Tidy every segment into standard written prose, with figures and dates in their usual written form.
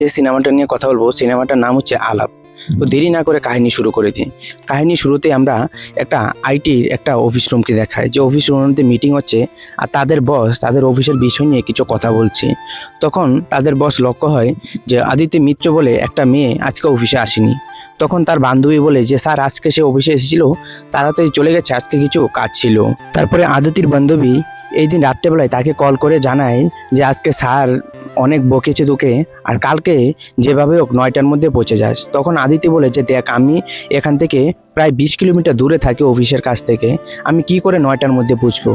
যে সিনেমাটা নিয়ে কথা বলবো সিনেমাটার নাম হচ্ছে আলাপ। তো দেরি না করে কাহিনী শুরু করে দিই। কাহিনী শুরুতে আমরা একটা আইটির একটা অফিস রুমকে দেখায়, যে অফিস রুমে মিটিং হচ্ছে আর তাদের বস তাদের অফিসের বিষয় নিয়ে কিছু কথা বলছে। তখন তাদের বস লক্ষ্য হয় যে আদিত্য মিত্র বলে একটা মেয়ে আজকে অফিসে আসেনি। তখন তার বান্ধবী বলে যে স্যার আজকে সে অফিসে এসেছিল, তাড়াতাড়ি চলে গেছে, আজকে কিছু কাজ ছিল। তারপরে আদিতির বান্ধবী এই দিন রাত্রেবেলায় তাকে কল করে জানায় যে আজকে স্যার অনেক বকেছে তোকে, আর কালকে যেভাবে হোক 9টার মধ্যে পৌঁছে যাস। তখন আদিতি বলে যে দেখ, আমি এখান থেকে প্রায় 20 কিলোমিটার দূরে থাকি অফিসের কাছ থেকে, আমি কি করে 9টার মধ্যে পৌঁছবো?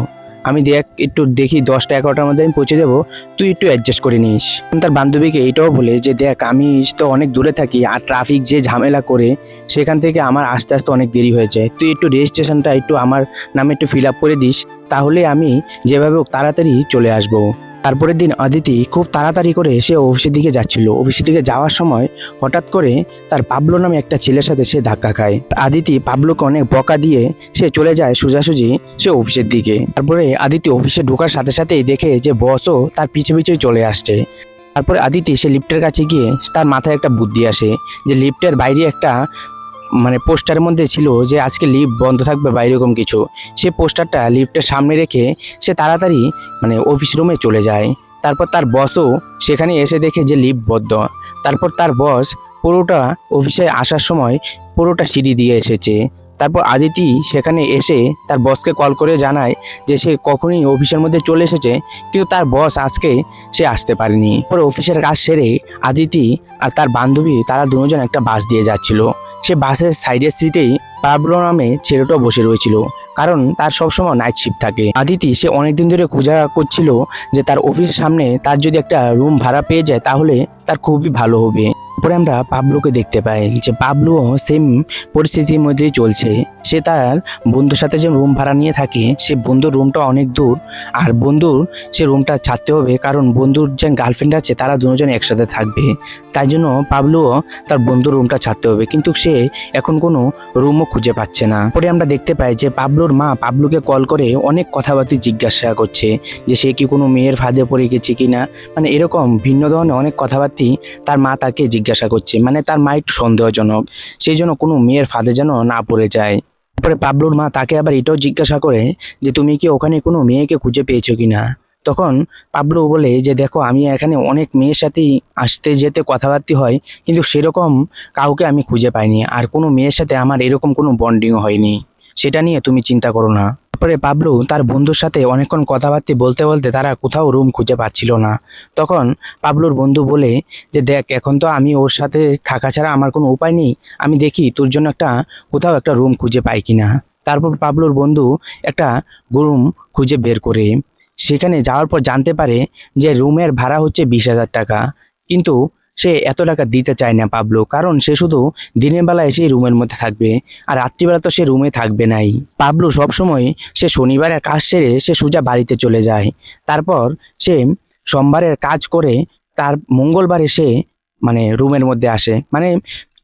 আমি দেখ একটু দেখি 10টা 11টার মধ্যে আমি পৌঁছে দেবো, তুই একটু অ্যাডজাস্ট করে নিস। তার বান্ধবীকে এইটাও বলে যে দেখ, আমি তো অনেক দূরে থাকি আর ট্রাফিক যে ঝামেলা করে সেখান থেকে আমার আস্তে আস্তে অনেক দেরি হয়ে যায়, তুই একটু রেজিস্ট্রেশনটা একটু আমার নামে একটু ফিল আপ করে দিস, তাহলে আমি যেভাবে হোক তাড়াতাড়ি চলে আসবো। তারপরের দিন আদিতি খুব তাড়াতাড়ি করে সে অফিসের দিকে যাচ্ছিল। অফিসের দিকে যাওয়ার সময় হঠাৎ করে তার পাবলো নামে একটা ছেলের সাথে সে ধাক্কা খায়। আদিতি পাবলোকে অনেক বকা দিয়ে সে চলে যায় সোজাসুজি সে অফিসের দিকে। তারপরে আদিতি অফিসে ঢোকার সাথে সাথেই দেখে যে বসও তার পিছু পিছুই চলে আসছে। তারপরে আদিতি সে লিফটের কাছে গিয়ে তার মাথায় একটা বুদ্ধি আসে যে লিফটের বাইরে একটা পোস্টারের মধ্যে ছিল যে আজকে লিফট বন্ধ থাকবে বা এরকম কিছু। সে পোস্টারটা লিফটের সামনে রেখে সে তাড়াতাড়ি অফিস রুমে চলে যায়। তারপর তার বসও সেখানে এসে দেখে যে লিফট বন্ধ। তারপর তার বস পুরোটা অফিসে আসার সময় পুরোটা সিঁড়ি দিয়ে এসেছে। তারপর আদিতি সেখানে এসে তার বসকে কল করে জানায় যে সে কখনই অফিসের মধ্যে চলে এসেছে, কিন্তু তার বস আজকে সে আসতে পারেনি। পরে অফিসের কাজ সেরে আদিতি আর তার বান্ধবী তারা দুজন একটা বাস দিয়ে যাচ্ছিল। সে বাসের সাইডের সিটেই পাবলো নামে ছেলেটাও বসে রয়েছিল, কারণ তার সবসময় নাইট শিফট থাকে। আদিতি সে অনেকদিন ধরে খোঁজা করছিল যে তার অফিসের সামনে তার যদি একটা রুম ভাড়া পেয়ে যায় তাহলে তার খুবই ভালো হবে। পরে আমরা পাবলোকে দেখতে পাই যে পাবলো সেম পরিস্থিতির মধ্যেই চলছে। সে তার বন্ধুর সাথে যে রুম ভাড়া নিয়ে থাকে, সে বন্ধুর রুমটা অনেক দূর, আর বন্ধুর সে রুমটা ছাড়তে হবে, কারণ বন্ধুর যে গার্লফ্রেন্ড আছে তারা দুজন একসাথে থাকবে। তাই জন্য পাবলোও তার বন্ধুর রুমটা ছাড়তে হবে, কিন্তু সে এখন কোনো রুমও খুঁজে পাচ্ছে না। পরে আমরা দেখতে পাই যে পাবলোর মা পাবলোকে কল করে অনেক কথাবার্তা জিজ্ঞাসা করছে যে সে কি কোনো মেয়ের ফাঁদে পড়ে গেছে কিনা, এরকম ভিন্ন ধরনের অনেক কথাবার্তা তার মা তাকে জিজ্ঞাসা করছে। তার মা একটু সন্দেহজনক, সেই জন্য কোনো মেয়ের ফাঁদে যেন না পড়ে যায়। তারপরে পাবলোর মা তাকে আবার এটাও জিজ্ঞাসা করে যে তুমি কি ওখানে কোনো মেয়েকে খুঁজে পেয়েছো কিনা। তখন পাবলো বলে যে দেখো, আমি এখানে অনেক মেয়ের সাথেই আসতে যেতে কথাবার্তা হয়, কিন্তু সেরকম কাউকে আমি খুঁজে পাইনি, আর কোনো মেয়ের সাথে আমার এরকম কোনো বন্ডিংও হয়নি, সেটা নিয়ে তুমি চিন্তা করো না। তারপরে পাবলো তার বন্ধুর সাথে অনেকক্ষণ কথাবার্তা বলতে বলতে তারা কোথাও রুম খুঁজে পাচ্ছিল না। তখন পাবলোর বন্ধু বলে যে দেখ, এখন তো আমি ওর সাথে থাকা ছাড়া আমার কোনো উপায় নেই, আমি দেখি তোর জন্য কোথাও একটা রুম খুঁজে পাই কিনা। তারপর পাবলোর বন্ধু একটা রুম খুঁজে বের করে সেখানে যাওয়ার পর জানতে পারে যে রুমের ভাড়া হচ্ছে 20,000 টাকা, কিন্তু সে এত টাকা দিতে চায় না পাবলো, কারণ সে শুধু দিনের বেলা এসে রুমের মধ্যে থাকবে আর রাত্রিবেলা তো সে রুমে থাকবে নাই। পাবলো সবসময় সে শনিবারের কাজ সেরে সে সোজা বাড়িতে চলে যায়। তারপর সে সোমবারের কাজ করে তার মঙ্গলবারে সে রুমের মধ্যে আসে,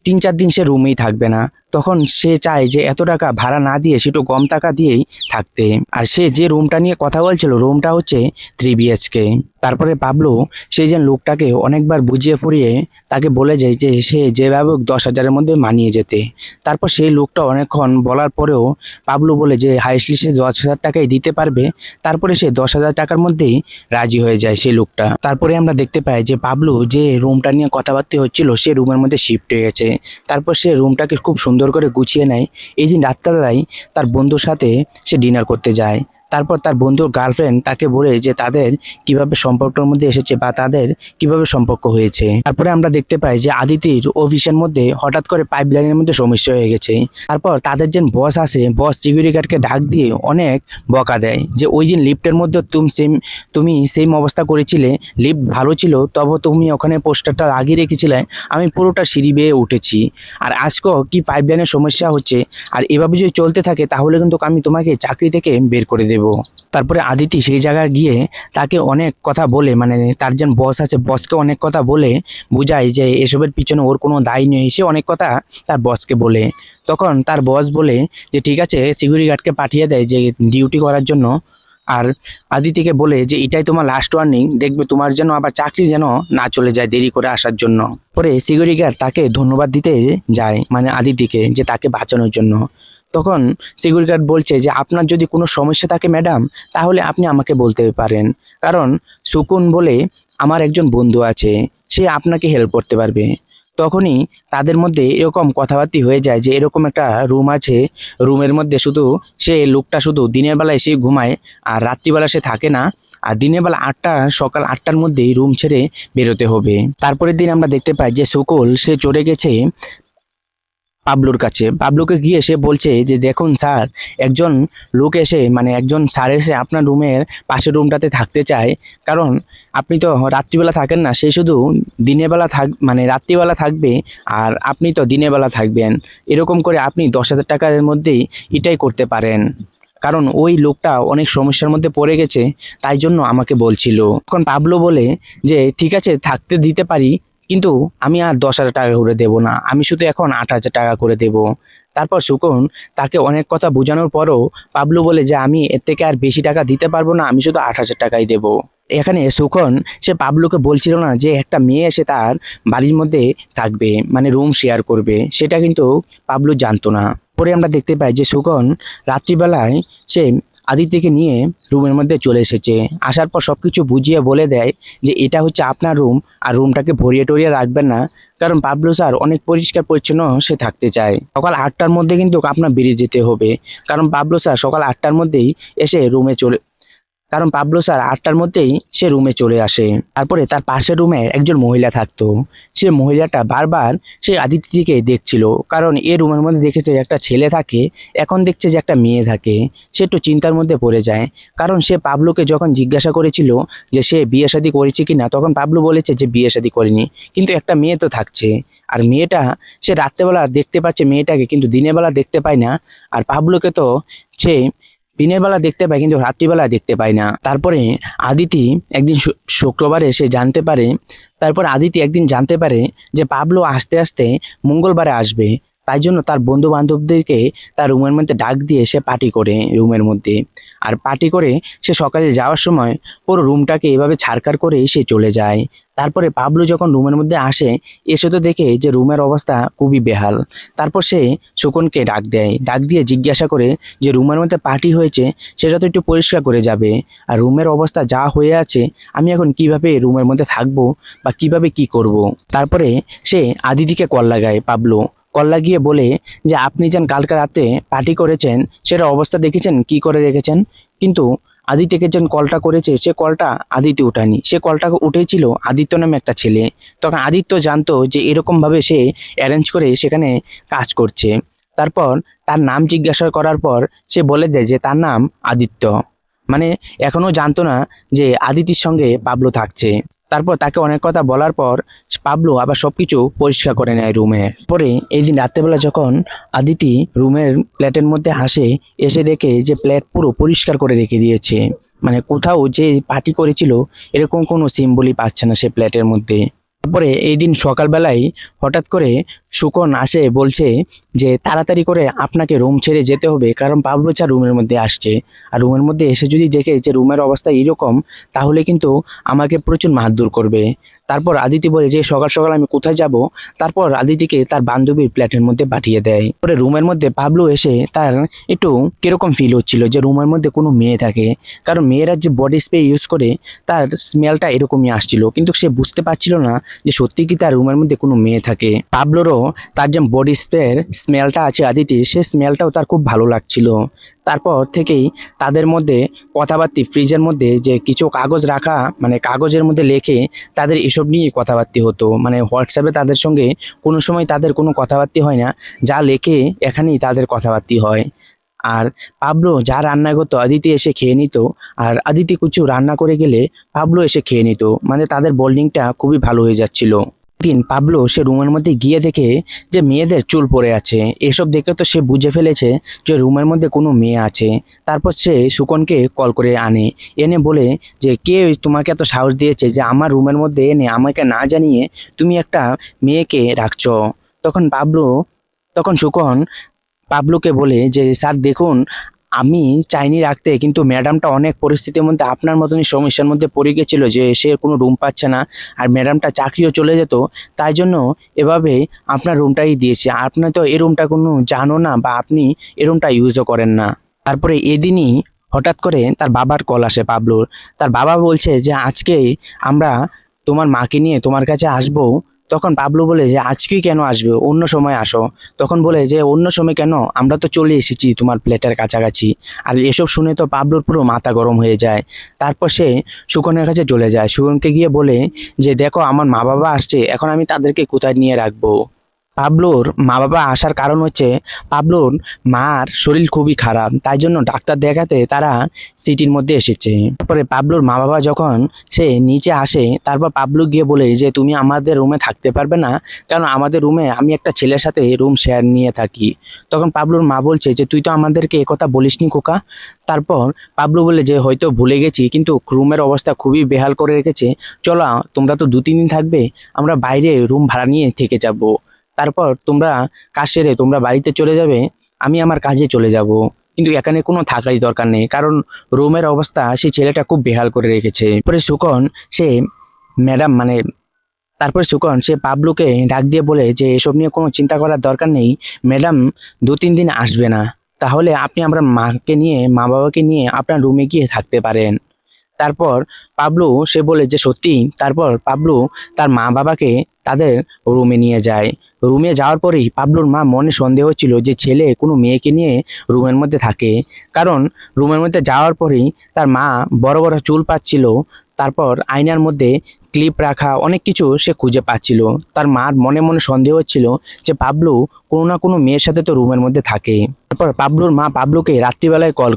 3-4 দিন সে রুমেই থাকবে না। তখন সে চায় যে এত টাকা ভাড়া না দিয়ে সে একটু কম টাকা দিয়েই থাকতে। আর সে যে রুমটা নিয়ে কথা বলছিল রুমটা হচ্ছে 3 BHK। তারপরে পাবলো সেই যে লোকটাকে অনেকবার বুঝিয়ে পড়িয়ে তাকে বলে যায় যে সে যেভাবে 10,000-এর মধ্যে মানিয়ে যেতে। তারপর সেই লোকটা অনেকক্ষণ বলার পরেও পাবলো বলে যে হাইস্টলি সে 10,000 টাকাই দিতে পারবে। তারপরে সে 10,000 টাকার মধ্যেই রাজি হয়ে যায় সেই লোকটা। তারপরে আমরা দেখতে পাই যে পাবলো যে রুমটা নিয়ে কথাবার্তা হচ্ছিল সে রুমের মধ্যে শিফট হয়ে গেছে। তারপর সে রুমটাকে খুব সুন্দর করে গুছিয়ে নেয়। এই দিন রাতবেলায় তার বন্ধুর সাথে সে ডিনার করতে যায়। তারপর তার বন্ধুর গার্লফ্রেন্ড তাকে বলে যে তাদের কিভাবে সম্পর্কের মধ্যে এসেছে বা তাদের কিভাবে সম্পর্ক হয়েছে। তারপরে আমরা দেখতে পাই যে আদিতির অফিসের মধ্যে হঠাৎ করে পাইপ লাইনের মধ্যে সমস্যা হয়ে গেছে। তারপর তাদের যে বস আসে, বস সিকিউরিটি গার্ডকে ডাক দিয়ে অনেক বকা দেয় যে ওই দিন লিফটের মধ্যে তুমি সেম অবস্থা করেছিলে, লিফট ভালো ছিল তবে তুমি ওখানে পোস্টারটা লাগিয়ে রেখেছিলে, আমি পুরোটা সিঁড়ি বেয়ে উঠেছি, আর আজকেও কি পাইপ লাইনের সমস্যা হচ্ছে, আর এভাবে যদি চলতে থাকে তাহলে কিন্তু আমি তোমাকে চাকরি থেকে বের করে দেব। তারপরে আদিতি সেই জায়গায় গিয়ে তাকে অনেক কথা বলে, তার যে বস আছে বসকে অনেক কথা বলে বুঝায় যে এসবের পিছনে ওর কোনো দায় নেই, সে অনেক কথা তার বসকে বলে। তখন তার বস বলে যে ঠিক আছে, সিকিউরিটি গার্ডকে পাঠিয়ে দেয় যে ডিউটি করার জন্য, আর আদিতিকে বলে যে এটাই তোমার লাস্ট ওয়ার্নিং, দেখবে তোমার যেন আবার চাকরি যেন না চলে যায় দেরি করে আসার জন্য। পরে সিকিউরিটি গার্ড তাকে ধন্যবাদ দিতে যায়, মানে আদিতিকে, যে তাকে বাঁচানোর জন্য। তখন সিকিউরিটি গার্ড বলছে যে আপনার যদি কোনো সমস্যা থাকে ম্যাডাম, তাহলে আপনি আমাকে বলতে পারেন, কারণ সুকুন বলে আমার একজন বন্ধু আছে, সে আপনাকে হেল্প করতে পারবে। তখনই তাদের মধ্যে এরকম কথাবার্তা হয়ে যায় যে এরকম একটা রুম আছে, রুমের মধ্যে শুধু সে লোকটা শুধু দিনের বেলায় সে ঘুমায় আর রাত্রিবেলা সে থাকে না, আর দিনের বেলা সকাল 8টার মধ্যেই রুম ছেড়ে বেরোতে হবে। তারপরের দিন আমরা দেখতে পাই যে সুকুল সে চলে গেছে পাবলুর কাছে। পাবলুকে গিয়ে সে বলছে যে দেখুন স্যার, একজন লোক এসে, মানে একজন স্যার এসে আপনার রুমের পাশের রুমটাতে থাকতে চায়, কারণ আপনি তো রাত্রিবেলা থাকেন না, সে শুধু দিনের বেলা মানে রাত্রিবেলা থাকবে আর আপনি তো দিনের বেলা থাকবেন। এরকম করে আপনি 10,000 টাকার মধ্যেই এটাই করতে পারেন, কারণ ওই লোকটা অনেক সমস্যার মধ্যে পড়ে গেছে, তাই জন্য আমাকে বলছিল। তখন পাবলো বলে যে ঠিক আছে, থাকতে দিতে পারি, কিন্তু আমি আর 10,000 টাকা করে দেবো না, আমি শুধু এখন 8,000 টাকা করে দেব। তারপর সুকুন তাকে অনেক কথা বোঝানোর পরও পাবলু বলে যে আমি এর থেকে আর বেশি টাকা দিতে পারবো না, আমি শুধু 8,000 টাকাই দেবো। এখানে সুখন সে পাবলুকে বলছিল না যে একটা মেয়ে এসে তার বাড়ির মধ্যে থাকবে, মানে রুম শেয়ার করবে, সেটা কিন্তু পাবলু জানতো না। পরে আমরা দেখতে পাই যে সুখন রাত্রিবেলায় সে আদিত্যকে নিয়ে রুমের মধ্যে চলে এসেছে। আসার পর সবকিছু বুঝিয়ে বলে দেয় যে এটা হচ্ছে আপনার রুম, আর রুমটাকে ভরিয়ে টরিয়ে রাখবেন না, কারণ পাবলু স্যার অনেক পরিষ্কার পরিচ্ছন্ন সে থাকতে চায়। সকাল 8টার মধ্যে কিন্তু আপনার বেরিয়ে যেতে হবে, কারণ পাবলু স্যার সকাল 8টার মধ্যেই এসে রুমে চলে কারণ পাবলো স্যার 8টার মধ্যেই সে রুমে চলে আসে। তারপরে তার পাশের রুমে একজন মহিলা থাকতো। সে মহিলাটা বারবার সে আদিত্যকে দেখছিল, কারণ এ রুমের মধ্যে দেখেছে একটা ছেলে থাকে, এখন দেখছে যে একটা মেয়ে থাকে। সে একটু চিন্তার মধ্যে পড়ে যায়, কারণ সে পাবলোকে যখন জিজ্ঞাসা করেছিল যে সে বিয়ে শাদী করেছে কিনা, তখন পাবলো বলেছে যে বিয়ে শাদী করেনি, কিন্তু একটা মেয়ে তো থাকছে। আর মেয়েটা সে রাত্রেবেলা দেখতে পাচ্ছে মেয়েটাকে, কিন্তু দিনের বেলা দেখতে পায় না। আর পাবলোকে তো সে দিনের বেলা দেখতে পায়, কিন্তু রাত্রিবেলা দেখতে পায় না। তারপরে আদিতি একদিন শুক্রবারে সে জানতে পারে, তারপর আদিতি একদিন জানতে পারে যে পাবলো আস্তে আস্তে মঙ্গলবারে আসবে, তাই জন্য তার বন্ধু বান্ধবদেরকে তার রুমের মধ্যে ডাক দিয়ে সে পার্টি করে রুমের মধ্যে। আর পার্টি করে সে সকালে যাওয়ার সময় পুরো রুমটাকে এভাবে ছাড়কার করে সে চলে যায়। তারপরে পাবলো যখন রুমের মধ্যে আসে, এসে তো দেখে যে রুমের অবস্থা খুবই বেহাল। তারপর সে শকুনকে ডাক দেয়, ডাক দিয়ে জিজ্ঞাসা করে যে রুমের মধ্যে পার্টি হয়েছে, সেটা তো একটু পরিষ্কার করে যাবে, আর রুমের অবস্থা যা হয়ে আছে আমি এখন কিভাবে রুমের মধ্যে থাকবো বা কিভাবে কি করব। তারপরে সে আদিতিকে কল লাগায় পাবলো। কল লাগিয়ে বলে যে আপনি যেন কালকে রাতে পার্টি করেছেন, সেটা অবস্থা দেখেছেন, কি করে রেখেছেন, কিন্তু আদিত্যকে যেন কলটা করেছে সে কলটা আদিত্য উঠায়নি, সে কলটা উঠেছিল আদিত্য নামে একটা ছেলে। তখন আদিত্য জানতো যে এরকমভাবে সে অ্যারেঞ্জ করে সেখানে কাজ করছে। তারপর তার নাম জিজ্ঞাসা করার পর সে বলে দেয় যে তার নাম আদিত্য, মানে এখনো জানতো না যে আদিতির সঙ্গে পাবলো থাকছে। তারপর তাকে অনেক কথা বলার পর পাবলো আবার সবকিছু পরিষ্কার করে নেয় রুমে। পরে এই দিন রাত্রেবেলা যখন আদিতি রুমের প্লেটের মধ্যে আসে, এসে দেখে যে প্লেট পুরো পরিষ্কার করে রেখে দিয়েছে, মানে কোথাও যে পার্টি করেছিল এরকম কোনো সিম্বলই পাচ্ছে না সে প্লেটের মধ্যে। তারপরে এই দিন সকালবেলায় হঠাৎ করে সুকন আসে, বলছে যে তাড়াতাড়ি করে আপনাকে রুম ছেড়ে যেতে হবে, কারণ পাবলো চা রুমের মধ্যে আসছে। আর রুমের মধ্যে এসে যদি দেখে যে রুমের অবস্থা এরকম, তাহলে কিন্তু আমাকে প্রচুর মারধর করবে। তারপর আদিতি বলে যে সকাল সকাল আমি কোথায় যাব। তারপর আদিতিকে তার বান্ধবীর ফ্ল্যাটের মধ্যে পাঠিয়ে দেয়। পরে রুমের মধ্যে পাবলো এসে তার একটু কিরকম ফিল হচ্ছিল যে রুমের মধ্যে কোনো মেয়ে থাকে, কারণ মেয়েরা যে বডি স্প্রে ইউজ করে তার স্মেলটা এরকমই আসছিল, কিন্তু সে বুঝতে পারছিল না যে সত্যি কি তার রুমের মধ্যে কোনো মেয়ে থাকে। পাবলোরও তার যে বডি স্প্রের স্মেলটা আছে আদিতি, সে স্মেলটাও তার খুব ভালো লাগছিল। তারপর থেকেই তাদের মধ্যে কথাবার্তা, ফ্রিজের মধ্যে যে কিছু কাগজ রাখা, মানে কাগজের মধ্যে লেখে তাদের এসব নিয়ে কথাবার্তা হতো, মানে হোয়াটসঅ্যাপে তাদের সঙ্গে কোনো সময় তাদের কোনো কথাবার্তা হয় না, যা লেখে এখানেই তাদের কথাবার্তা হয়। আর পাবলো যা রান্না করতো আদিতি এসে খেয়ে নিত, আর আদিতি কিছু রান্না করে গেলে পাবলো এসে খেয়ে নিত, মানে তাদের বন্ডিংটা খুবই ভালো হয়ে যাচ্ছিল। দিন পাবলো সে রুমের মধ্যে গিয়ে দেখে যে মেয়েদের চুল পড়ে আছে। এসব দেখে তো সে বুঝে ফেলেছে যে রুমের মধ্যে কোনো মেয়ে আছে। তারপর সে সুকনকে কল করে আনে, এনে বলে যে কে তোমাকে এত সাহস দিয়েছে যে আমার রুমের মধ্যে এনে আমাকে না জানিয়ে তুমি একটা মেয়েকে রাখছো। তখন সুকন পাবলোকে বলে যে স্যার দেখুন, আমি চাইনি রাখতে, কিন্তু ম্যাডামটা অনেক পরিস্থিতির মধ্যে আপনার মতনই সমস্যার মধ্যে পড়ে গেছিলো যে সে কোনো রুম পাচ্ছে না, আর ম্যাডামটা চাকরিও চলে যেত, তাই জন্য এভাবে আপনার রুমটাই দিয়েছি। আপনি তো এই রুমটা কোনো জানো না, বা আপনি এই রুমটা ইউজও করেন না। তারপরে এদিনই হঠাৎ করে তার বাবার কল আসে পাবলুর। তার বাবা বলছে যে আজকে আমরা তোমার মাকে নিয়ে তোমার কাছে আসবো। তখন পাবলু বলে যে আজকেই কেন আসবে, অন্য সময় আসো। তখন বলে যে অন্য সময় কেন, আমরা তো চলে এসেছি তোমার প্লেটের কাছাকাছি। আর এসব শুনে তো পাবলুর পুরো মাথা গরম হয়ে যায়। তারপর সে সুকনের কাছে চলে যায়, সুকনকে গিয়ে বলে যে দেখো আমার মা বাবা আসছে, এখন আমি তাদেরকে কোথায় নিয়ে রাখবো। পাবলোর মা বাবা আসার কারণ হচ্ছে পাবলোর মার শরীর খুবই খারাপ, তাই জন্য ডাক্তার দেখাতে তারা সিটির মধ্যে এসেছে। তারপরে পাবলোর মা বাবা যখন সে নিচে আসে, তারপর পাবলু গিয়ে বলে যে তুমি আমাদের রুমে থাকতে পারবে না, কারণ আমাদের রুমে আমি একটা ছেলের সাথে রুম শেয়ার নিয়ে থাকি। তখন পাবলুর মা বলছে যে তুই তো আমাদেরকে একথা বলিসনি খোকা। তারপর পাবলু বলে যে হয়তো ভুলে গেছি, কিন্তু রুমের অবস্থা খুবই বেহাল করে রেখেছে, চলো তোমরা তো 2-3 দিন থাকবে, আমরা বাইরে রুম ভাড়া নিয়ে থেকে যাবো। তারপর তোমরা কাজ সেরে তোমরা বাড়িতে চলে যাবে, আমি আমার কাজে চলে যাব। কিন্তু এখানে কোনো থাকারই দরকার নেই, কারণ রুমের অবস্থা সেই ছেলেটা খুব বেহাল করে রেখেছে। তারপরে সুকন সে ম্যাডাম মানে তারপরে সুকন সে পাবলুকে ডাক দিয়ে বলে যে এসব নিয়ে কোনো চিন্তা করার দরকার নেই, ম্যাডাম 2-3 দিন আসবে না, তাহলে আপনি আমরা মাকে নিয়ে মা বাবাকে নিয়ে আপনার রুমে গিয়ে থাকতে পারেন। তারপর পাবলু সে বলে যে সত্যি। তারপর পাবলু তার মা বাবাকে তাদের রুমে নিয়ে যায়। রুমে যাওয়ার পরেই পাবলুর মা মনে সন্দেহ ছিল যে ছেলে কোনো মেয়েকে নিয়ে রুমের মধ্যে থাকে, কারণ রুমের মধ্যে যাওয়ার পরেই তার মা বড় বড় চুল পাচ্ছিল, তারপর আয়নার মধ্যে ক্লিপ রাখা অনেক কিছু সে খুঁজে পাচ্ছিল। তার মার মনে মনে সন্দেহ হচ্ছিল যে পাবলু কোনো না কোনো মেয়ের সাথে তো রুমের মধ্যে থাকে। তারপর পাবলুর মা পাবলুকে রাত্রিবেলায় কল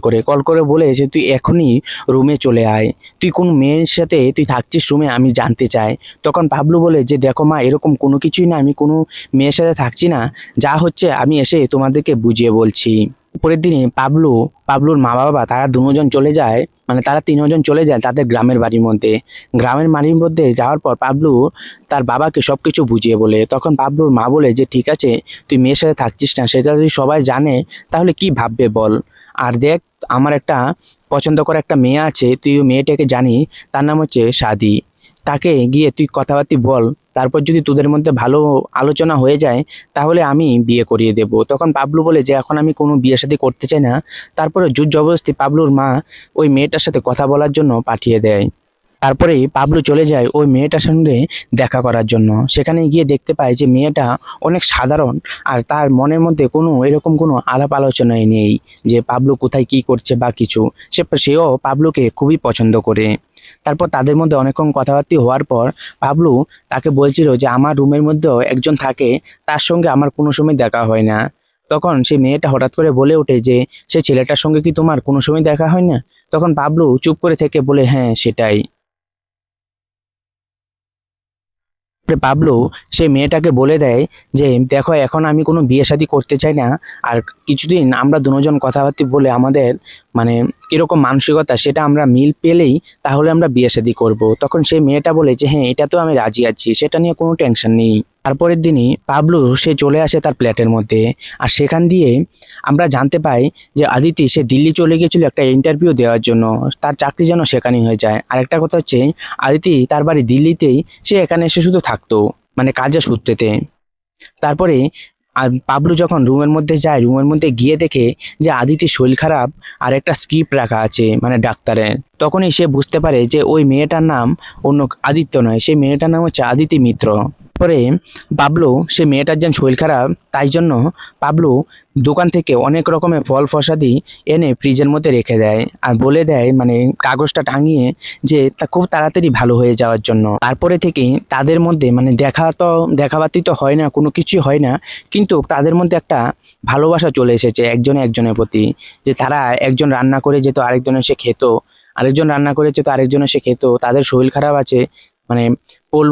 করে বলে যে তুই এখনই রুমে চলে আয়, তুই কোন মেয়ের সাথে তুই থাকছিস রুমে আমি জানতে চাই। তখন পাবলু বলে যে দেখো মা, এরকম কোনো কিছুই না, আমি কোনো মেয়ের সাথে থাকছি না, যা হচ্ছে আমি এসে তোমাদেরকে বুঝিয়ে বলছি। পরের দিনে পাবলুর মা বাবা তারা দুজন চলে যায়, মানে তারা 3জন চলে যায় তাদের গ্রামের বাড়ির মধ্যে। গ্রামের বাড়ির মধ্যে যাওয়ার পর পাবলু তার বাবাকে সবকিছু বুঝিয়ে বলে। তখন পাবলুর মা বলে যে ঠিক আছে, তুই মেয়ের সাথে থাকছিস না, সেটা যদি সবাই জানে তাহলে কি ভাববে বল। আর দেখ, আমার একটা পছন্দ করা একটা মেয়ে আছে, তুই ওই মেয়েটাকে জানি, তার নাম হচ্ছে সাদি, তাকে গিয়ে তুই কথাবার্তি বল, তারপর যদি তোদের মধ্যে ভালো আলোচনা হয়ে যায় তাহলে আমি বিয়ে করিয়ে দেব। তখন পাবলু বলে যে এখন আমি কোনো বিয়ে শাদী করতে চাই না। তারপরে জোর জবরদস্তি পাবলুর মা ওই মেয়েটার সাথে কথা বলার জন্য পাঠিয়ে দেয়। তারপরেই পাবলু চলে যায় ওই মেয়েটার সঙ্গে দেখা করার জন্য। সেখানে গিয়ে দেখতে পায় যে মেয়েটা অনেক সাধারণ, আর তার মনের মধ্যে কোনো এরকম কোনো আলাপ আলোচনাই নেই যে পাবলু কোথায় কি করছে বা কিছু। সেও পাবলুকে খুবই পছন্দ করে। তারপর তাদের মধ্যে অনেকক্ষণ কথাবার্তা হওয়ার পর পাবলু তাকে বলছিল যে আমার রুমের মধ্যেও একজন থাকে, তার সঙ্গে আমার কোনো সময় দেখা হয় না। তখন সেই মেয়েটা হঠাৎ করে বলে ওঠে যে সে ছেলেটার সঙ্গে কি তোমার কোনো সময় দেখা হয় না? তখন পাবলু চুপ করে থেকে বলে হ্যাঁ সেটাই। তারপরে পাবলু সেই মেয়েটাকে বলে দেয় যে দেখো, এখন আমি কোনো বিয়ে শাদী করতে চাই না, আর কিছুদিন আমরা দুজন কথাবার্তা বলে আমাদের মানে কিরকম মানসিকতা সেটা আমরা মিল পেলেই তাহলে আমরা বিয়ে শাদী করব। তখন সেই মেয়েটা বলে যে হ্যাঁ, এটা তো আমি রাজি আছি, সেটা নিয়ে কোনো টেনশন নেই। তারপরের দিনই পাবলু সে চলে আসে তার ফ্ল্যাটের মধ্যে, আর সেখান দিয়ে আমরা জানতে পাই যে আদিতি সে দিল্লি চলে গিয়েছিল একটা ইন্টারভিউ দেওয়ার জন্য, তার চাকরি যেন সেখানেই হয়ে যায়। আর একটা কথা হচ্ছে আদিতি তার বাড়ি দিল্লিতেই, সে এখানে এসে শুধু থাকতো মানে কাজের সূত্রেতে। তারপরে আর পাবলু যখন রুমের মধ্যে যায়, রুমের মধ্যে গিয়ে দেখে যে আদিতির শরীর খারাপ আর একটা স্ক্রিপ্ট রাখা আছে মানে ডাক্তারের। তখনই সে বুঝতে পারে যে ওই মেয়েটার নাম অন্য আদিত্য নয়, সেই মেয়েটার নাম হচ্ছে আদিতি মিত্র। পরে পাবলু সে মেয়েটার যেন শরীর খারাপ, তাই জন্য পাবলু দোকান থেকে অনেক রকমের ফল ফসাদি এনে ফ্রিজের মধ্যে রেখে দেয়, আর বলে দেয় মানে কাগজটা টাঙিয়ে যে তা খুব তাড়াতাড়ি ভালো হয়ে যাওয়ার জন্য। তারপরে থেকে তাদের মধ্যে মানে দেখাবাতি তো হয় না, কোনো কিছুই হয় না, কিন্তু তাদের মধ্যে একটা ভালোবাসা চলে এসেছে একজনে একজনের প্রতি, যে তারা একজন রান্না করে যেত আরেকজনের সে খেত, আরেকজন রান্না করেছে তো আরেকজনের সে খেত। তাদের শরীর খারাপ আছে মানে পোল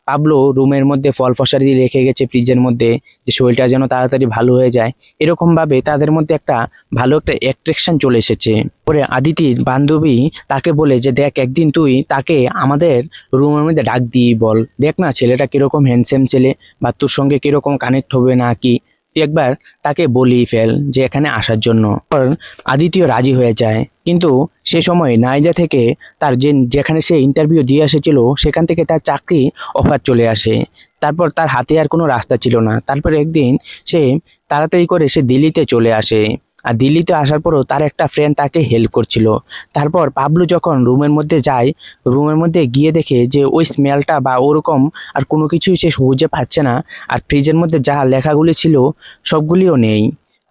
পাবলো রুমের মধ্যে ফল ফসারি দিয়ে রেখে গেছে ফ্রিজের মধ্যে, যে শরীরটা যেন তাড়াতাড়ি ভালো হয়ে যায়। এরকম ভাবে তাদের মধ্যে একটা ভালো একটা অ্যাট্রাকশন চলে এসেছে। পরে আদিতির বান্ধবী তাকে বলে যে দেখ, একদিন তুই তাকে আমাদের রুমের মধ্যে ডাক দিয়ে বল, দেখ না ছেলেটা কিরকম হ্যান্ডসাম ছেলে, বা তোর সঙ্গে কিরকম কানেক্ট হবে না কি, তুই একবার তাকে বলেই ফেল যে এখানে আসার জন্য। পর আদিত্য রাজি হয়ে যায়, কিন্তু সে সময় নাইজা থেকে তার যেখানে সে ইন্টারভিউ দিয়ে এসেছিল সেখান থেকে তার চাকরি অফার চলে আসে। তারপর তার হাতে আর কোনো রাস্তা ছিল না। তারপর একদিন সে তাড়াতাড়ি করে সে দিল্লিতে চলে আসে। আর দিল্লিতে আসার পরও তার একটা ফ্রেন্ড তাকে হেল্প করছিল। তারপর পাবলু যখন রুমের মধ্যে যায়, রুমের মধ্যে গিয়ে দেখে যে ওই স্মেলটা বা ওরকম আর কোনো কিছুই সে খুঁজে পাচ্ছে না। আর ফ্রিজের মধ্যে যা লেখাগুলি ছিল সবগুলিও নেই।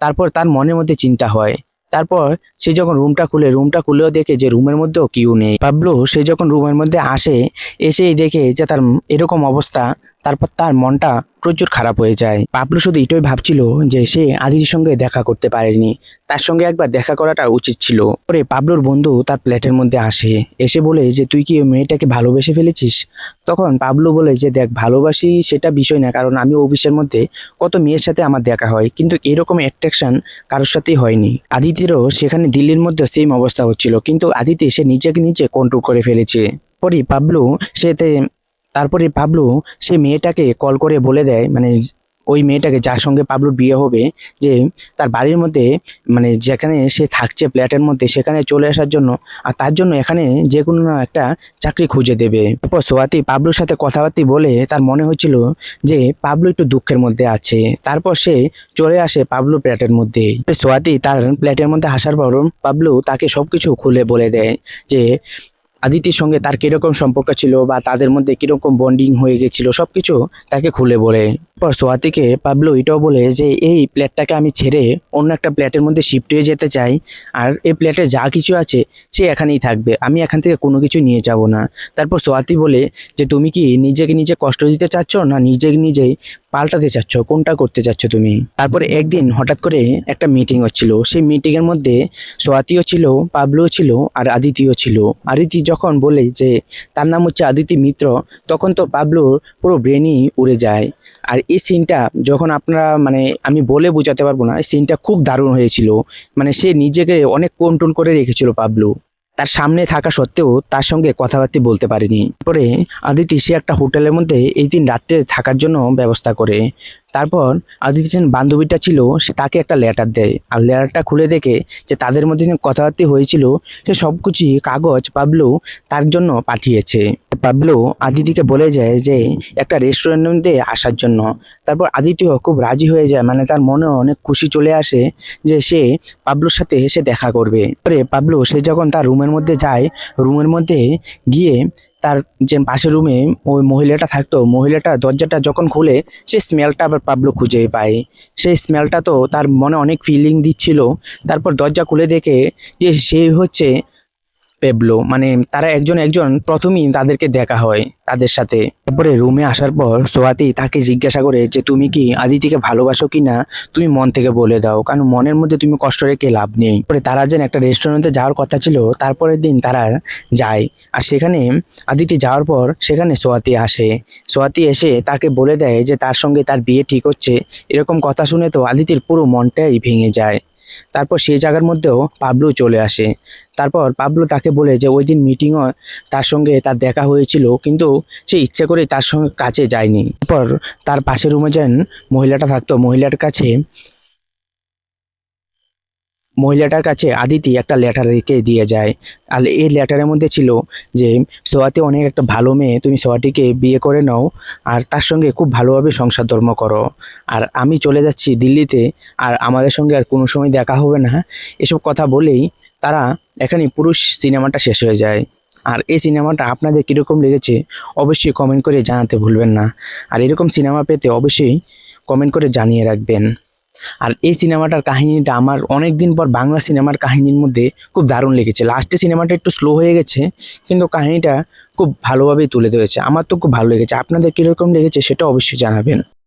তারপর তার মনের মধ্যে চিন্তা হয়। তারপর সে যখন রুমটা খুলেও দেখে যে রুমের মধ্যেও কেউ নেই। পাবলু সে যখন রুমের মধ্যে আসে, এসেই দেখে যে তার এরকম অবস্থা। তারপর তার মনটা প্রচুর খারাপ হয়ে যায়। পাবলু শুধু এটাই ভাবছিল যে সে আদিতির সঙ্গে দেখা করতে পারেনি, তার সঙ্গে একবার দেখা করাটা উচিত ছিল। পরে পাবলুর বন্ধু তার প্লেটের মধ্যে আসে, এসে বলে যে তুই কি ওই মেয়েটাকে ভালোবেসে ফেলেছিস? তখন পাবলু বলে যে দেখ, ভালোবাসি সেটা বিষয় না, কারণ আমি অফিসের মধ্যে কত মেয়ের সাথে আমার দেখা হয়, কিন্তু এরকম অ্যাট্রাকশন কারোর সাথেই হয়নি। আদিতিরও সেখানে দিল্লির মধ্যে সেম অবস্থা হচ্ছিল, কিন্তু আদিতি সে নিজেকে নিজে কন্ট্রোল করে ফেলেছে। তারপরে পাবলু সেই মেয়েটাকে কল করে বলে দেয়, মানে ওই মেয়েটাকে যার সঙ্গে পাবলুর বিয়ে হবে, যে তার বাড়ির মধ্যে মানে যেখানে সে থাকছে ফ্ল্যাটের মধ্যে সেখানে চলে আসার জন্য, আর তার জন্য এখানে যে কোনো না একটা চাকরি খুঁজে দেবে। তারপর সোয়াতি পাবলুর সাথে কথাবার্তা বলে তার মনে হচ্ছিল যে পাবলু একটু দুঃখের মধ্যে আছে। তারপর সে চলে আসে পাবলুর ফ্ল্যাটের মধ্যে। সোয়াতি তার ফ্ল্যাটের মধ্যে আসার পর পাবলু তাকে সবকিছু খুলে বলে দেয় যে আদিতির সঙ্গে তার কিরকম সম্পর্ক ছিল বা তাদের মধ্যে কিরকম বন্ডিং হয়ে গেছিল, সবকিছু তাকে খুলে বলে। পর সোয়াতিকে পাবলু এটাও বলে যে এই প্লেটটাকে আমি ছেড়ে অন্য একটা প্লেটের মধ্যে শিফট হয়ে যেতে চাই, আর এই প্লেটে যা কিছু আছে সে এখানেই থাকবে, আমি এখান থেকে কোনো কিছু নিয়ে যাব না। তারপর সোয়াতি বলে যে তুমি কি নিজেকে নিজে কষ্ট দিতে চাচ্ছ, না নিজেকে নিজেই পাল্টাতে চাচ্ছ, কোনটা করতে চাচ্ছ তুমি? তারপরে একদিন হঠাৎ করে একটা মিটিং হচ্ছিল, সেই মিটিং এর মধ্যে সোয়াতিও ছিল, পাবলুও ছিল, আর আদিতিও ছিল। আদিতি যখন বলে যে তার নাম হচ্ছে আদিতি মিত্র, তখন তো পাবলুর পুরো ব্রেনই উড়ে যায়। আর এই সিনটা যখন আপনারা মানে আমি বলে বোঝাতে পারবো না, এই সিনটা খুব দারুণ হয়েছিল। মানে সে নিজেকে অনেক কন্ট্রোল করে রেখেছিল পাবলু, তার সামনে থাকা সত্ত্বেও তার সঙ্গে কথাবার্তা বলতে পারেনি। পরে আদিতি সে একটা হোটেলের মধ্যে এই দিন রাত্রে থাকার জন্য ব্যবস্থা করে। তারপর আদিতি যে বান্ধবীটা ছিল সে তাকে একটা লেটার দেয়, আর লেটারটা খুলে দেখে যে তাদের মধ্যে যে কথাবার্তা হয়েছিল সে সবকিছু কাগজ পাবলু তার জন্য পাঠিয়েছে। পাবলু আদিতিকে বলে যায় যে একটা রেস্টুরেন্টের মধ্যে আসার জন্য। তারপর আদিতিও খুব রাজি হয়ে যায়, মানে তার মনে অনেক খুশি চলে আসে যে সে পাবলুর সাথে সে দেখা করবে। পরে পাবলু সে যখন তার রুমের মধ্যে যায়, রুমের মধ্যে গিয়ে তার যে পাশের রুমে ওই মহিলাটা থাকতো, মহিলাটা দরজাটা যখন খুলে সে স্মেলটা আবার পাবলু খুঁজে পায়। সেই স্মেলটা তো তার মনে অনেক ফিলিং দিচ্ছিল। তারপর দরজা খুলে দেখে যে সে হচ্ছে পেবলো, মানে তারা একজন একজন প্রথমেই তাদেরকে দেখা হয় তাদের সাথে। তারপরে রুমে আসার পর সোয়াতি তাকে জিজ্ঞাসা করে যে তুমি কি আদিতিকে ভালোবাসো কি না, তুমি মন থেকে বলে দাও, কারণ মনের মধ্যে তুমি কষ্ট রেখে লাভ নেই। পরে তারা যেন একটা রেস্টুরেন্টে যাওয়ার কথা ছিল, তারপরের দিন তারা যায়। আর সেখানে আদিতি যাওয়ার পর সেখানে সোয়াতি আসে। সোয়াতি এসে তাকে বলে দেয় যে তার সঙ্গে তার বিয়ে ঠিক হচ্ছে। এরকম কথা শুনে তো আদিতির পুরো মনটাই ভেঙে যায়। তারপর সেই জায়গার মধ্যেও পাবলু চলে আসে। তারপর পাবলু তাকে বলে যে ওই দিন মিটিংও তার সঙ্গে তার দেখা হয়েছিল, কিন্তু সে ইচ্ছে করে তার সঙ্গে কাছে যায়নি। তারপর তার পাশের রুমে যেন মহিলাটা থাকতো, মহিলাটার কাছে আদিতি একটা লেটার রেখে দিয়ে যায়। আর এই লেটারের মধ্যে ছিল যে সোয়াতি অনেক একটা ভালো মেয়ে, তুমি সোয়াতিকে বিয়ে করে নাও আর তার সঙ্গে খুব ভালোভাবে সংসার ধর্ম করো। আর আমি চলে যাচ্ছি দিল্লিতে, আর আমাদের সঙ্গে আর কোনো সময় দেখা হবে না। এসব কথা বলেই তারা এখানে পুরো সিনেমাটা শেষ হয়ে যায়। আর এই সিনেমাটা আপনাদের কীরকম লেগেছে অবশ্যই কমেন্ট করে জানাতে ভুলবেন না। আর এরকম সিনেমা পেতে অবশ্যই কমেন্ট করে জানিয়ে রাখবেন। আর এই সিনেমাটার কাহিনীটা আমার অনেক দিন পর বাংলা সিনেমার কাহিনীর মধ্যে খুব দারুণ লেগেছে। লাস্টে সিনেমাটা একটু স্লো হয়ে গেছে, কিন্তু কাহিনীটা খুব ভালোভাবেই তুলে ধরেছে। আমার তো খুব ভালো লেগেছে। আপনাদের কীরকম লেগেছে সেটা অবশ্যই জানাবেন।